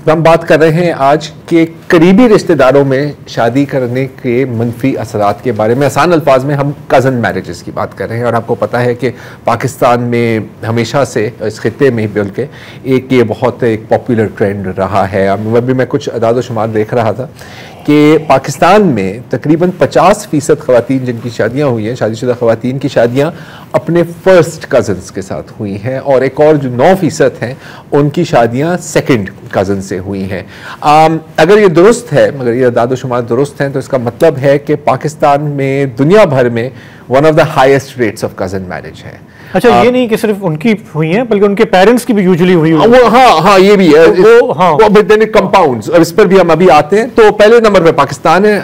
हम बात कर रहे हैं आज के करीबी रिश्तेदारों में शादी करने के मनफी असरात के बारे में। आसान अल्फाज में हम कज़न मैरिजेस की बात कर रहे हैं। और आपको पता है कि पाकिस्तान में हमेशा से इस खित्ते में बल्कि ये बहुत एक पॉपुलर ट्रेंड रहा है। अभी मैं कुछ अदाद व शुमार देख रहा था कि पाकिस्तान में तकरीबन 50% ख़वातीन जिनकी शादियाँ हुई हैं, शादीशुदा ख़वातीन की शादियाँ अपने फ़र्स्ट कज़न्स के साथ हुई हैं, और एक और जो 9% हैं उनकी शादियाँ सेकंड कज़न से हुई हैं। अगर ये दुरुस्त है, मगर ये अदाद शुमार दुरुस्त हैं, तो इसका मतलब है कि पाकिस्तान में दुनिया भर में one of the highest rates of cousin marriage है। अच्छा, ये नहीं कि सिर्फ उनकी हुई हैं बल्कि उनके पेरेंट्स की भी यूजुअली हुई है। वो हाँ ये भी है, वो बट देन इट कंपाउंड्स, और इस पर भी हम अभी आते हैं। तो पहले नंबर पे पाकिस्तान है,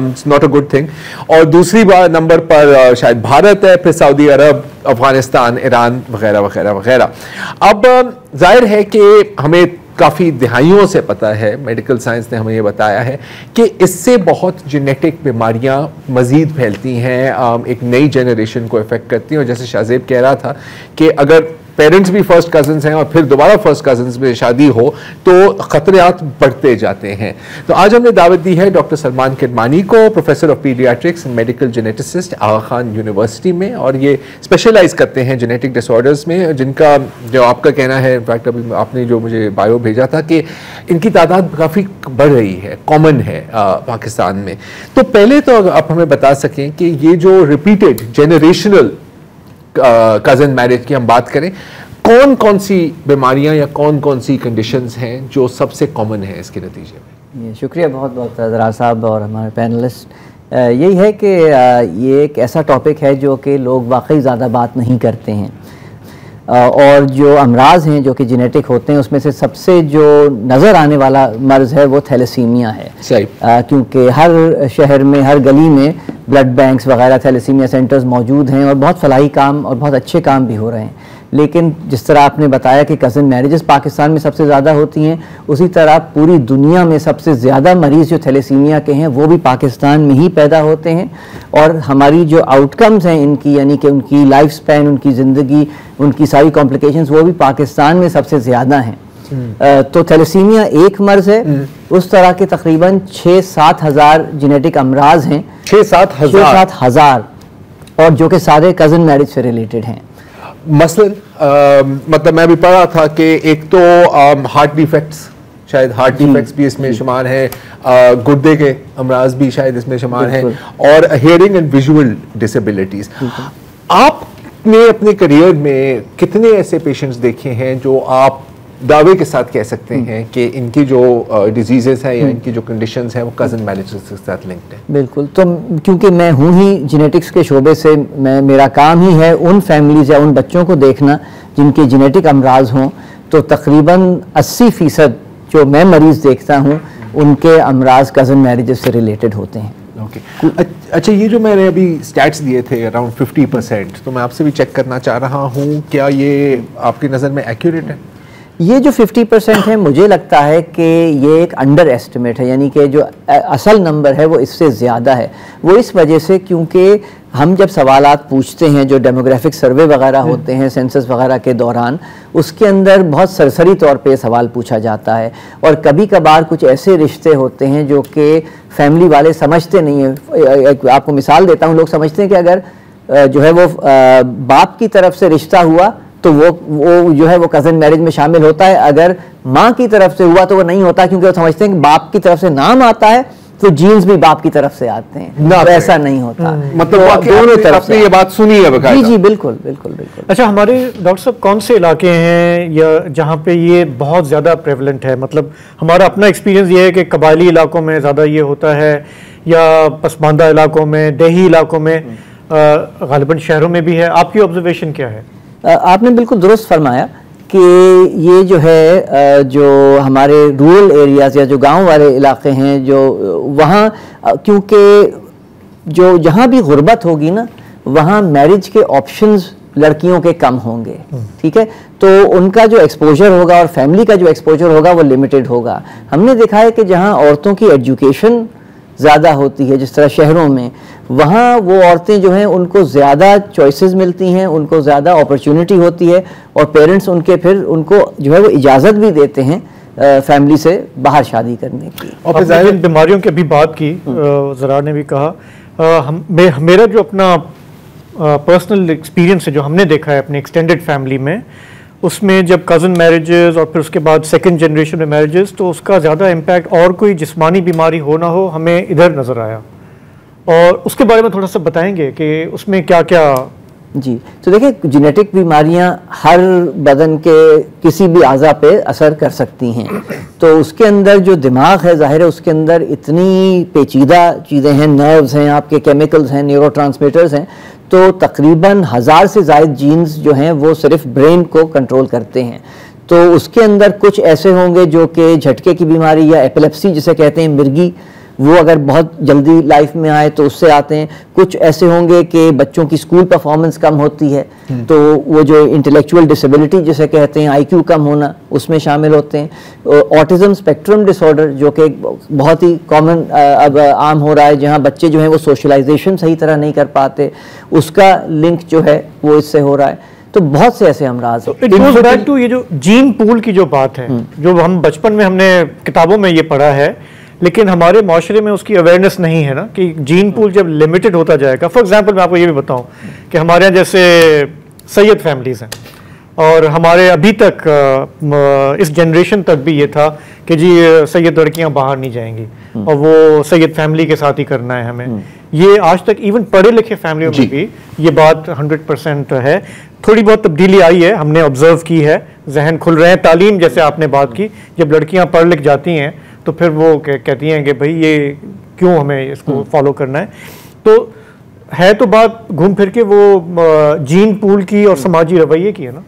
it's not a good thing, और दूसरी बार नंबर पर शायद भारत है, फिर सऊदी अरब, अफगानिस्तान, ईरान वगैरह वगैरह वगैरह। अब जाहिर है कि हमें काफ़ी दहाइयों से पता है, मेडिकल साइंस ने हमें ये बताया है कि इससे बहुत जेनेटिक बीमारियां मज़ीद फैलती हैं, एक नई जनरेशन को इफ़ेक्ट करती हैं। और जैसे शाहजेब कह रहा था कि अगर पेरेंट्स भी फर्स्ट कज़न्स हैं और फिर दोबारा फर्स्ट कज़न्स में शादी हो तो ख़तरात बढ़ते जाते हैं। तो आज हमने दावत दी है डॉक्टर सलमान किरमानी को, professor of paediatrics and medical geneticist Aga Khan university में, और ये स्पेशलाइज करते हैं जेनेटिक डिसऑर्डर्स में, जिनका जो आपका कहना है, इनफैक्ट अभी आपने जो मुझे बायो भेजा था कि इनकी तादाद काफ़ी बढ़ रही है, कॉमन है पाकिस्तान में। तो पहले तो आप हमें बता सकें कि ये जो रिपीटेड जेनरेशनल कज़न मैरिज की हम बात करें, कौन कौन सी बीमारियां या कौन कौन सी कंडीशंस हैं जो सबसे कॉमन है इसके नतीजे में? शुक्रिया बहुत बहुत ज़रा साहब और हमारे पैनलिस्ट। यही है कि ये एक ऐसा टॉपिक है जो कि लोग वाकई ज़्यादा बात नहीं करते हैं, और जो अमराज हैं जो कि जेनेटिक होते हैं उसमें से सबसे जो नज़र आने वाला मर्ज़ है वो थैलेसीमिया है। सही, क्योंकि हर शहर में, हर गली में ब्लड बैंक्स वगैरह, थैलेसीमिया सेंटर्स मौजूद हैं, और बहुत फलाही काम और बहुत अच्छे काम भी हो रहे हैं। लेकिन जिस तरह आपने बताया कि कज़न मैरिजेस पाकिस्तान में सबसे ज़्यादा होती हैं, उसी तरह पूरी दुनिया में सबसे ज़्यादा मरीज़ जो थैलेसीमिया के हैं वो भी पाकिस्तान में ही पैदा होते हैं। और हमारी जो आउटकम्स हैं इनकी, यानी कि उनकी लाइफ स्पैन, उनकी ज़िंदगी, उनकी सारी कॉम्प्लिकेशंस, वो भी पाकिस्तान में सबसे ज़्यादा हैं। तो थैलेसीमिया एक मर्ज़ है, उस तरह के तकरीबन 6-7 हज़ार जेनेटिक अमराज हैं। 6-7 हज़ार, और जो कि सारे कज़न मैरिज से रिलेटेड हैं। मसलन मतलब मैं भी पढ़ा था कि एक तो हार्ट डिफेक्ट्स, शायद हार्ट डिफेक्ट्स भी इसमें शुमार है, गुर्दे के अमराज भी शायद इसमें शुमार हैं, और हियरिंग एंड विजुअल डिसेबिलिटीज। आपने अपने करियर में कितने ऐसे पेशेंट्स देखे हैं जो आप दावे के साथ कह सकते हैं कि इनकी जो डिजीजेस हैं या इनकी जो कंडीशंस हैं वो कज़न मैरिज के साथ लिंक्ड है? बिल्कुल, तो क्योंकि मैं हूँ ही जेनेटिक्स के शोबे से, मेरा काम ही है उन फैमिलीज़ या उन बच्चों को देखना जिनके जेनेटिक अमराज हों, तो तकरीबन 80% जो मैं मरीज़ देखता हूँ उनके अमराज कज़न मैरिज से रिलेटेड होते हैं। अच्छा, ये जो मैंने अभी स्टैट्स दिए थे अराउंड 50%, तो मैं आपसे भी चेक करना चाह रहा हूँ, क्या ये आपकी नज़र में एक्यूरेट है? ये जो 50% है, मुझे लगता है कि ये एक अंडर एस्टिमेट है, यानी कि जो असल नंबर है वो इससे ज़्यादा है। वो इस वजह से क्योंकि हम जब सवालात पूछते हैं, जो डेमोग्राफिक सर्वे वगैरह होते हैं सेंसस वगैरह के दौरान, उसके अंदर बहुत सरसरी तौर पे सवाल पूछा जाता है, और कभी कभार कुछ ऐसे रिश्ते होते हैं जो कि फैमिली वाले समझते नहीं हैं। आपको मिसाल देता हूँ, लोग समझते हैं कि अगर जो है वो बाप की तरफ से रिश्ता हुआ तो वो जो है वो कज़न मैरिज में शामिल होता है, अगर माँ की तरफ से हुआ तो वो नहीं होता, क्योंकि वो समझते हैं कि बाप की तरफ से नाम आता है तो जीन्स भी बाप की तरफ से आते हैं, तो ऐसा नहीं होता। मतलब दोनों तरफ से ये बात सुनी है बकायदा? जी जी, बिल्कुल बिल्कुल बिल्कुल। अच्छा, हमारे डॉक्टर साहब कौन से इलाके हैं या जहाँ पे ये बहुत ज़्यादा प्रेवलेंट है? मतलब हमारा अपना एक्सपीरियंस ये है कि कबायली इलाकों में ज़्यादा ये होता है, या पसमानदा इलाकों में, देही इलाकों में, गालिबन शहरों में भी है। आपकी ऑब्जर्वेशन क्या है? आपने बिल्कुल दुरुस्त फरमाया कि ये जो है जो हमारे रूरल एरियाज़ या जो गांव वाले इलाके हैं, जो वहाँ क्योंकि जो जहाँ भी गुर्बत होगी ना, वहाँ मैरिज के ऑप्शंस लड़कियों के कम होंगे, ठीक है, तो उनका जो एक्सपोजर होगा और फैमिली का जो एक्सपोजर होगा वो लिमिटेड होगा। हमने देखा है कि जहाँ औरतों की एजुकेशन ज़्यादा होती है, जिस तरह शहरों में, वहाँ वो औरतें जो हैं उनको ज़्यादा चॉइसेस मिलती हैं, उनको ज़्यादा अपॉर्चुनिटी होती है, और पेरेंट्स उनके फिर उनको जो है वो इजाज़त भी देते हैं फैमिली से बाहर शादी करने की। और फिर बीमारियों की भी बात की, ज़रा ने भी कहा, मेरा जो अपना पर्सनल एक्सपीरियंस है जो हमने देखा है अपने एक्सटेंडेड फैमिली में, उसमें जब कज़न मैरिजेस और फिर उसके बाद सेकंड जनरेशन में मैरिजेस, तो उसका ज़्यादा इम्पैक्ट और कोई जिस्मानी बीमारी हो ना हो हमें इधर नज़र आया। और उसके बारे में थोड़ा सा बताएंगे कि उसमें क्या क्या। जी, तो देखिए जेनेटिक बीमारियां हर बदन के किसी भी आज़ा पे असर कर सकती हैं। तो उसके अंदर जो दिमाग है, ज़ाहिर है उसके अंदर इतनी पेचीदा चीज़ें हैं, नर्व्स हैं, आपके केमिकल्स हैं, न्यूरोट्रांसमीटर्स हैं, तो तकरीबन 1000 से ज़ायद जीन्स जो हैं वो सिर्फ ब्रेन को कंट्रोल करते हैं। तो उसके अंदर कुछ ऐसे होंगे जो कि झटके की बीमारी या एपिलेप्सी जिसे कहते हैं, मिर्गी, वो अगर बहुत जल्दी लाइफ में आए तो उससे आते हैं। कुछ ऐसे होंगे कि बच्चों की स्कूल परफॉर्मेंस कम होती है, तो वो जो इंटेलेक्चुअल डिसेबिलिटी जिसे कहते हैं, IQ कम होना, उसमें शामिल होते हैं। ऑटिज्म स्पेक्ट्रम डिसऑर्डर जो कि बहुत ही कॉमन अब आम हो रहा है, जहाँ बच्चे जो हैं वो सोशलाइजेशन सही तरह नहीं कर पाते, उसका लिंक जो है वो इससे हो रहा है। तो बहुत से ऐसे अमराज हैं। इट गोज़ बैक टू ये जो जीन पूल की जो बात है, जो हम बचपन में हमने किताबों में ये पढ़ा है, लेकिन हमारे माशरे में उसकी अवेयरनेस नहीं है ना, कि जीन पूल जब लिमिटेड होता जाएगा। फॉर एग्जांपल मैं आपको ये भी बताऊं कि हमारे यहाँ जैसे सैयद फैमिलीज़ हैं, और हमारे अभी तक इस जनरेशन तक भी ये था कि जी सैयद लड़कियां बाहर नहीं जाएंगी और वो सैयद फैमिली के साथ ही करना है हमें। ये आज तक इवन पढ़े लिखे फैमिलियों में भी ये बात 100% है। थोड़ी बहुत तब्दीली आई है, हमने ऑब्जर्व की है, जहन खुल रहे हैं। तालीम जैसे आपने बात की, जब लड़कियां पढ़ लिख जाती हैं तो फिर वो कहती हैं कि भाई ये क्यों हमें इसको फॉलो करना है। तो है तो बात घूम फिर के वो जीन पूल की और समाजी रवैये की है ना।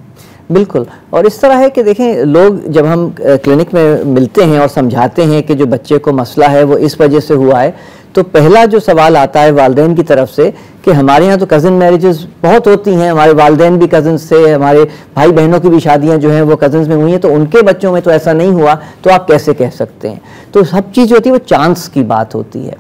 बिल्कुल। और इस तरह है कि देखें, लोग जब हम क्लिनिक में मिलते हैं और समझाते हैं कि जो बच्चे को मसला है वो इस वजह से हुआ है, तो पहला जो सवाल आता है वालिदैन की तरफ से कि हमारे यहाँ तो कज़न मैरिजेस बहुत होती हैं, हमारे वालिदैन भी कज़न से, हमारे भाई बहनों की भी शादियाँ जो हैं वो कज़न्स में हुई हैं, तो उनके बच्चों में तो ऐसा नहीं हुआ, तो आप कैसे कह सकते हैं। तो सब चीज़ होती है वो चांस की बात होती है।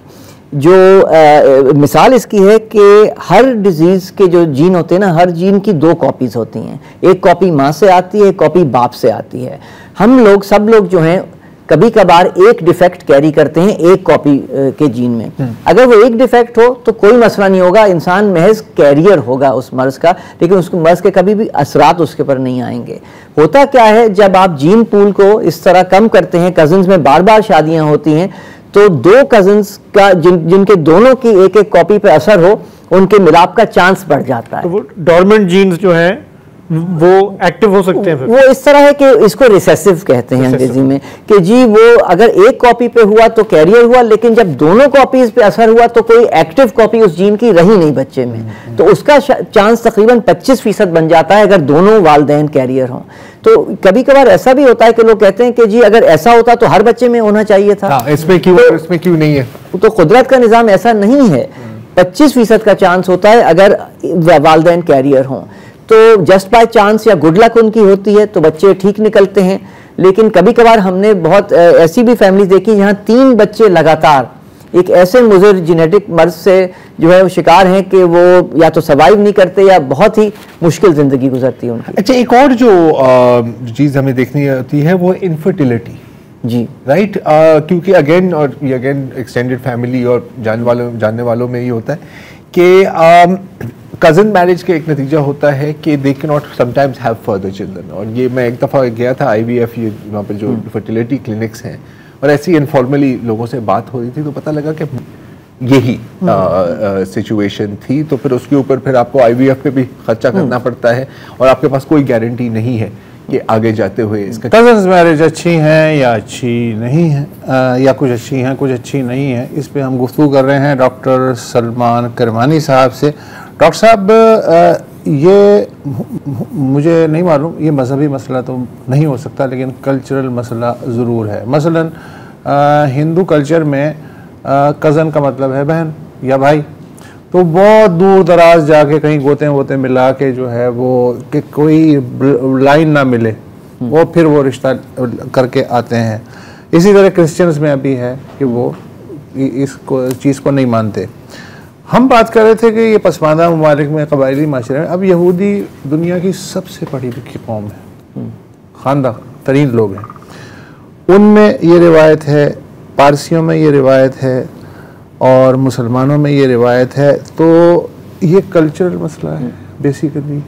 जो मिसाल इसकी है कि हर डिजीज़ के जो जीन होते हैं ना, हर जीन की 2 कॉपीज़ होती हैं, एक कॉपी माँ से आती है, एक कॉपी बाप से आती है। हम लोग सब लोग जो हैं कभी कभार एक डिफेक्ट कैरी करते हैं एक कॉपी के जीन में। अगर वो एक डिफेक्ट हो तो कोई मसला नहीं होगा, इंसान महज कैरियर होगा उस मर्ज का, लेकिन उस मर्ज के कभी भी असरात उसके पर नहीं आएंगे। होता क्या है, जब आप जीन पूल को इस तरह कम करते हैं, कजन्स में बार बार शादियां होती हैं, तो 2 कजन्स का जिनके दोनों की एक एक कॉपी पे असर हो, उनके मिलाप का चांस बढ़ जाता है। तो वो डॉर्मेंट जीन्स जो हैं वो एक्टिव हो सकते हैं। वो इस तरह है कि इसको रिसेसिव कहते हैं अंग्रेजी में, कि जी वो अगर एक कॉपी पे हुआ तो कैरियर हुआ, लेकिन जब दोनों कॉपीज पे असर हुआ तो कोई एक्टिव कॉपी उस जीन की रही नहीं बच्चे में, तो उसका चांस तकरीबन 25% बन जाता है अगर दोनों वालिदैन कैरियर हों। तो कभी कभार ऐसा भी होता है कि लोग कहते हैं कि जी अगर ऐसा होता तो हर बच्चे में होना चाहिए था, इसमें क्यों नहीं है। तो कुदरत का निज़ाम ऐसा नहीं है। 25% का चांस होता है अगर वालिदैन कैरियर हों, तो जस्ट बाय चांस या गुड लक उनकी होती है तो बच्चे ठीक निकलते हैं। लेकिन कभी कभार हमने बहुत ऐसी भी फैमिली देखी जहाँ 3 बच्चे लगातार एक ऐसे मुज़र जेनेटिक मर्ज से जो है वो शिकार हैं कि वो या तो सर्वाइव नहीं करते या बहुत ही मुश्किल ज़िंदगी गुजरती है उनकी। अच्छा, एक और जो चीज़ हमें देखनी होती है वो इनफर्टिलिटी। जी राइट, क्योंकि अगेन एक्सटेंडेड फैमिली और जानने वालों में ये होता है कि कज़न मैरिज का एक नतीजा होता है कि they can not sometimes have further children. और ये मैं एक दफ़ा गया था IVF, ये वहाँ पर जो फर्टिलिटी क्लिनिक्स हैं, और ऐसी इनफॉर्मली लोगों से बात हो रही थी तो पता लगा कि यही सिचुएशन थी। तो फिर उसके ऊपर फिर आपको IVF पे भी खर्चा करना पड़ता है और आपके पास कोई गारंटी नहीं है कि आगे जाते हुए इसका। कज़न्स मैरिज अच्छी हैं या अच्छी नहीं है, या कुछ अच्छी हैं कुछ अच्छी नहीं है, इस पे हम गुफ्तगू कर रहे हैं डॉक्टर सलमान करमानी साहब से। डॉक्टर साहब, ये मुझे नहीं मालूम, ये मजहबी मसला तो नहीं हो सकता, लेकिन कल्चरल मसला ज़रूर है। मसलन हिंदू कल्चर में कज़न का मतलब है बहन या भाई, तो बहुत दूर दराज जाके कहीं गोते वोते मिला के जो है वो कि कोई लाइन ना मिले, वो फिर वो रिश्ता करके आते हैं। इसी तरह क्रिश्चियंस में अभी है कि वो इसको चीज़ को नहीं मानते। हम बात कर रहे थे कि ये पसमानदा ममालिक में, कबायली माशरे में, अब यहूदी दुनिया की सबसे पढ़ी लिखी कौम है, खानदा तरीन लोग हैं, उनमें ये रिवायत है, पारसियों में ये रिवायत है और मुसलमानों में ये रिवायत है, तो ये कल्चरल मसला है बेसिकली,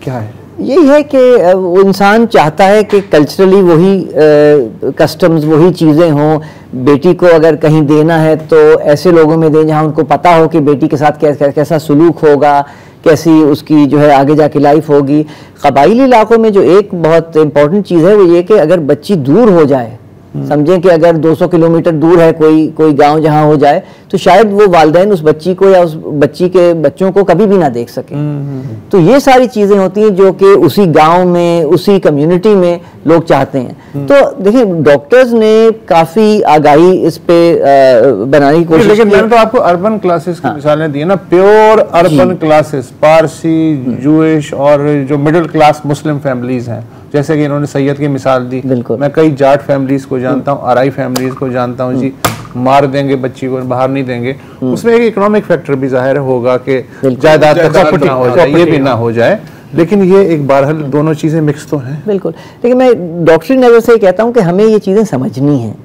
क्या है? यही है कि वो इंसान चाहता है कि कल्चरली वही कस्टम्स, वही चीज़ें हों। बेटी को अगर कहीं देना है तो ऐसे लोगों में दें जहाँ उनको पता हो कि बेटी के साथ कैसा सलूक होगा, कैसी उसकी जो है आगे जाके लाइफ होगी। कबाइली इलाकों में जो एक बहुत इम्पोर्टेंट चीज़ है वो ये कि अगर बच्ची दूर हो जाए, समझें कि अगर 200 किलोमीटर दूर है कोई गांव जहां हो जाए, तो शायद वो वालिदैन उस बच्ची को या उस बच्ची के बच्चों को कभी भी ना देख सके। तो ये सारी चीज़ें होती हैं जो कि उसी गांव में, उसी कम्युनिटी में लोग चाहते हैं। तो देखिए, डॉक्टर्स ने काफ़ी आगाही इस पे बनाने की कोशिश की। लेकिन मैंने तो आपको अर्बन क्लासेस की मिसालें दी है ना, pure urban classes, Parsi, Jewish और जो मिडिल क्लास मुस्लिम फैमिलीज हैं, जैसे कि इन्होंने सैयद की मिसाल दी। मैं कई जाट फैमिलीज को जानता हूँ, आरई फैमिलीज को जानता हूँ जी, मार देंगे बच्ची को, बाहर नहीं देंगे। उसमें एक इकोनॉमिक फैक्टर भी जाहिर होगा कि जायदाद का ना हो जाए, ये भी ना हो जाए, लेकिन ये एक बहरहाल दोनों चीजें मिक्स तो हैं। बिल्कुल, लेकिन मैं डॉक्टरी नज़र से कहता हूँ कि हमें ये चीज़ें समझनी हैं।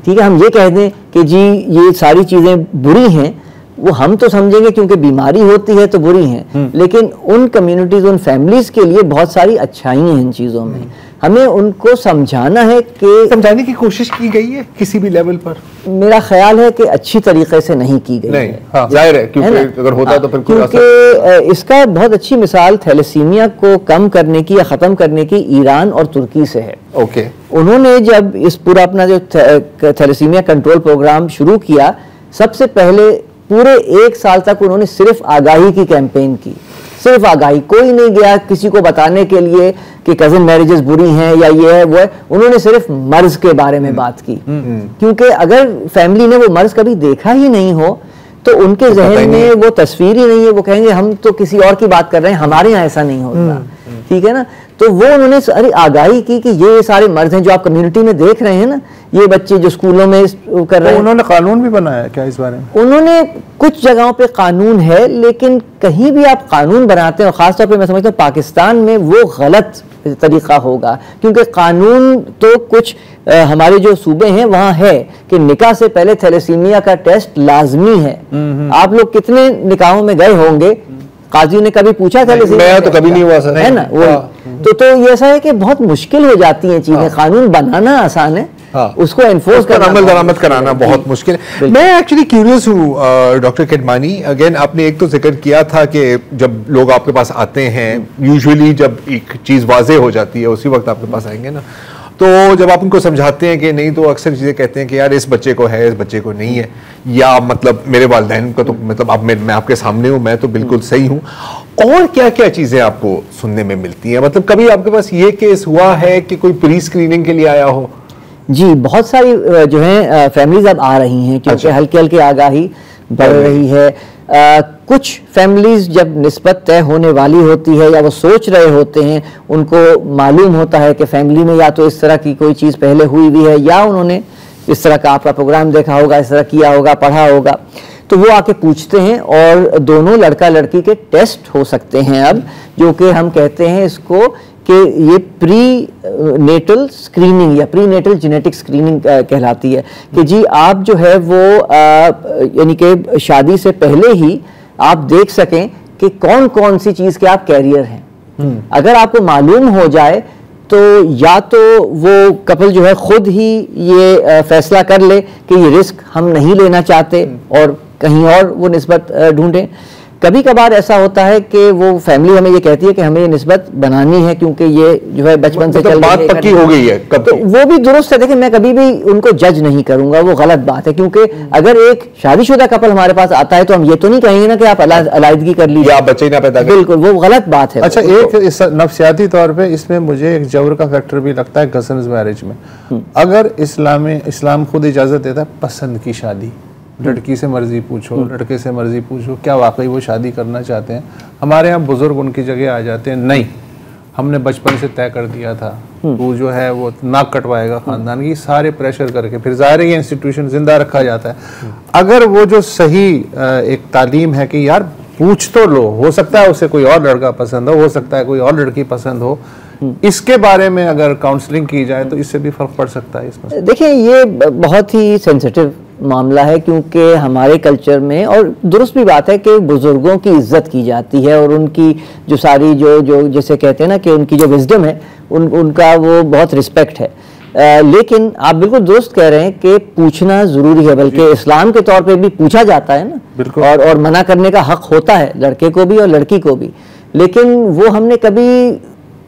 ठीक है, हम ये कह दें कि जी ये सारी चीज़ें बुरी हैं, वो हम तो समझेंगे क्योंकि बीमारी होती है तो बुरी हैं, लेकिन उन कम्युनिटीज, उन फैमिलीज के लिए बहुत सारी अच्छाइयाँ हैं इन चीज़ों में। हमें उनको समझाना है कि समझाने की कोशिश की गई है किसी भी लेवल पर? मेरा ख्याल है कि अच्छी तरीके से नहीं की गई है। हाँ, जाहिर है, क्योंकि अगर होता तो फिर क्योंकि इसका बहुत अच्छी मिसाल थैलेसीमिया को कम करने की या ख़त्म करने की ईरान और तुर्की से है। ओके, उन्होंने जब इस पूरा अपना जो थैलेसीमिया कंट्रोल प्रोग्राम शुरू किया, सबसे पहले पूरे 1 साल तक उन्होंने सिर्फ आगाही की कैंपेन की, सिर्फ आगाही। कोई नहीं गया किसी को बताने के लिए कि कजिन मैरिजेस बुरी हैं या ये है वो है। उन्होंने सिर्फ मर्ज के बारे में बात की, क्योंकि अगर फैमिली ने वो मर्ज कभी देखा ही नहीं हो तो उनके जहन में वो तस्वीर ही नहीं है। वो कहेंगे हम तो किसी और की बात कर रहे हैं, हमारे यहाँ ऐसा नहीं होता। ठीक है ना, तो वो उन्होंने सारी आगाही की कि ये सारे मर्ज हैं जो आप कम्युनिटी में देख रहे हैं ना, ये बच्चे जो स्कूलों में कर रहे हैं। उन्होंने कानून भी बनाया क्या इस बारे में? उन्होंने कुछ जगहों पे कानून है, लेकिन कहीं भी आप कानून बनाते हैं, और खासतौर पे मैं समझता हूँ पाकिस्तान में वो गलत तरीका होगा, क्योंकि कानून तो कुछ हमारे जो सूबे हैं वहाँ है कि निकाह से पहले थैलेसीमिया का टेस्ट लाजमी है। आप लोग कितने निकाहों में गए होंगे, काजी ने कभी पूछा थैलेसीमिया? मैं तो कभी नहीं हुआ सर, है ना वो। तो ये ऐसा है कि बहुत मुश्किल हो जाती हैं चीजें। कानून बनाना आसान है, उसको एनफोर्स करना, अमल दरामद कराना बहुत मुश्किल है। मैं एक्चुअली क्यूरियस हूँ डॉक्टर किडमानी, अगेन आपने एक तो जिक्र किया था कि जब लोग आपके पास आते हैं, यूजुअली जब एक चीज़ वाजे हो जाती है उसी वक्त आपके पास आएंगे ना, तो जब आप उनको समझाते हैं कि नहीं, तो अक्सर चीज़ें कहते हैं कि यार इस बच्चे को है, इस बच्चे को नहीं है, या मतलब मेरे वालिदैन का तो मतलब अब मैं आपके सामने हूँ, मैं तो बिल्कुल सही हूँ। और क्या क्या चीज़ें आपको सुनने में मिलती हैं? मतलब कभी आपके पास ये केस हुआ है कि कोई प्री स्क्रीनिंग के लिए आया हो? जी, बहुत सारी जो है फैमिलीज अब आ रही हैं, क्योंकि हल्की हल्की आगाही बढ़ रही है। कुछ फैमिलीज जब निस्बत तय होने वाली होती है या वो सोच रहे होते हैं, उनको मालूम होता है कि फैमिली में या तो इस तरह की कोई चीज़ पहले हुई भी है या उन्होंने इस तरह का आपका प्रोग्राम देखा होगा, इस तरह किया होगा, पढ़ा होगा, तो वो आके पूछते हैं और दोनों लड़का लड़की के टेस्ट हो सकते हैं अब, जो कि हम कहते हैं इसको कि ये प्री नेटल स्क्रीनिंग या प्री नेटल जेनेटिक स्क्रीनिंग कहलाती है। कि जी आप जो है वो यानी कि शादी से पहले ही आप देख सकें कि कौन कौन सी चीज़ के आप कैरियर हैं। अगर आपको मालूम हो जाए तो या तो वो कपल जो है खुद ही ये फैसला कर ले कि ये रिस्क हम नहीं लेना चाहते और कहीं और वो निस्बत ढूंढें। कभी कभार ऐसा होता है कि वो फैमिली हमें ये कहती है कि हमें ये निस्बत बनानी है क्योंकि ये जो है बचपन से चल बात पक्की हो गई है, तो वो भी दुरुस्त है। देखिए, मैं कभी भी उनको जज नहीं करूंगा, वो गलत बात है, क्योंकि अगर एक शादीशुदा कपल हमारे पास आता है तो हम ये तो नहीं कहेंगे ना कि आप अलायदगी कर लीजिए, आप बच्चे ना पैदा करें। बिल्कुल, वो गलत बात है। अच्छा, एक नफ्सियाती तौर पे इसमें मुझे एक जबर का फैक्टर भी लगता है कजन्स मैरिज में। अगर इस्लाम खुद इजाजत देता है पसंद की शादी, लड़की से मर्जी पूछो, लड़के से मर्जी पूछो, क्या वाकई वो शादी करना चाहते हैं? हमारे यहाँ बुजुर्ग उनकी जगह आ जाते हैं, नहीं हमने बचपन से तय कर दिया था, तू जो है वो नाक कटवाएगा खानदान की, सारे प्रेशर करके फिर जाहिर है ये इंस्टीट्यूशन जिंदा रखा जाता है। अगर वो जो सही एक तालीम है कि यार पूछ तो लो, हो सकता है उसे कोई और लड़का पसंद हो सकता है कोई और लड़की पसंद हो, इसके बारे में अगर काउंसलिंग की जाए तो इससे भी फर्क पड़ सकता है इसमें? देखिए, ये बहुत ही सेंसिटिव मामला है, क्योंकि हमारे कल्चर में, और दुरुस्त भी बात है कि बुजुर्गों की इज्जत की जाती है और उनकी जो सारी जो जैसे कहते हैं ना कि उनकी जो विजडम है उनका वो बहुत रिस्पेक्ट है। लेकिन आप बिल्कुल दुरुस्त कह रहे हैं कि पूछना ज़रूरी है, बल्कि इस्लाम के तौर पे भी पूछा जाता है ना, और मना करने का हक होता है लड़के को भी और लड़की को भी, लेकिन वो हमने कभी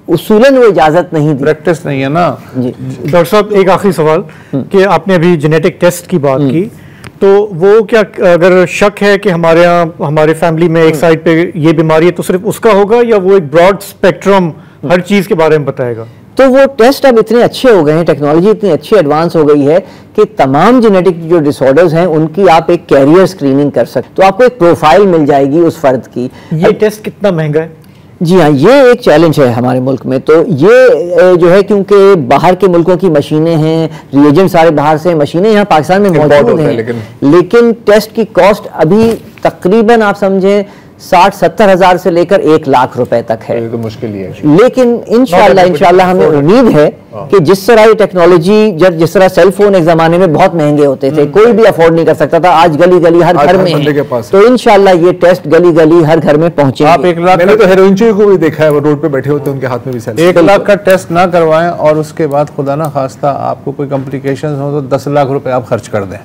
उसूलन वो इजाज़त नहीं दी, प्रैक्टिस नहीं है ना जी। डॉक्टर साहब, एक आखिरी सवाल कि आपने अभी जेनेटिक टेस्ट की बात की, तो वो क्या अगर शक है कि हमारे यहाँ हमारे फैमिली में एक साइड पे ये बीमारी है तो सिर्फ उसका होगा, या वो एक ब्रॉड स्पेक्ट्रम हर चीज़ के बारे में बताएगा? तो वो टेस्ट अब इतने अच्छे हो गए हैं, टेक्नोलॉजी इतनी अच्छी एडवांस हो गई है कि तमाम जेनेटिक जो डिसऑर्डर्स हैं उनकी आप एक कैरियर स्क्रीनिंग कर सकते, तो आपको एक प्रोफाइल मिल जाएगी उस फर्द की। ये टेस्ट कितना महंगा है? जी हाँ, ये एक चैलेंज है हमारे मुल्क में। तो ये जो है, क्योंकि बाहर के मुल्कों की मशीनें हैं, रिएजेंट सारे बाहर से, मशीनें यहाँ पाकिस्तान में मौजूद हैं, लेकिन टेस्ट की कॉस्ट अभी तकरीबन आप समझें 60-70 हज़ार से लेकर 1 लाख रुपए तक है। तो मुश्किल ही है। लेकिन इंशाल्लाह हमें उम्मीद है कि जिस तरह ये टेक्नोलॉजी, जिस तरह सेल फोन एक जमाने में बहुत महंगे होते थे, कोई भी अफोर्ड नहीं कर सकता था, आज गली गली हर घर में है, तो इंशाल्लाह ये टेस्ट गली गली हर घर में पहुंचेगा। आप 1 लाख, मैंने तो हेरोइन को भी देखा है, वो रोड पे बैठे होते हैं, उनके हाथ में भी सेल। 1 लाख का टेस्ट ना करवाएं और उसके बाद खुदा ना खास्ता आपको कोई कॉम्प्लिकेशन हो तो 10 लाख रुपए आप खर्च कर दें।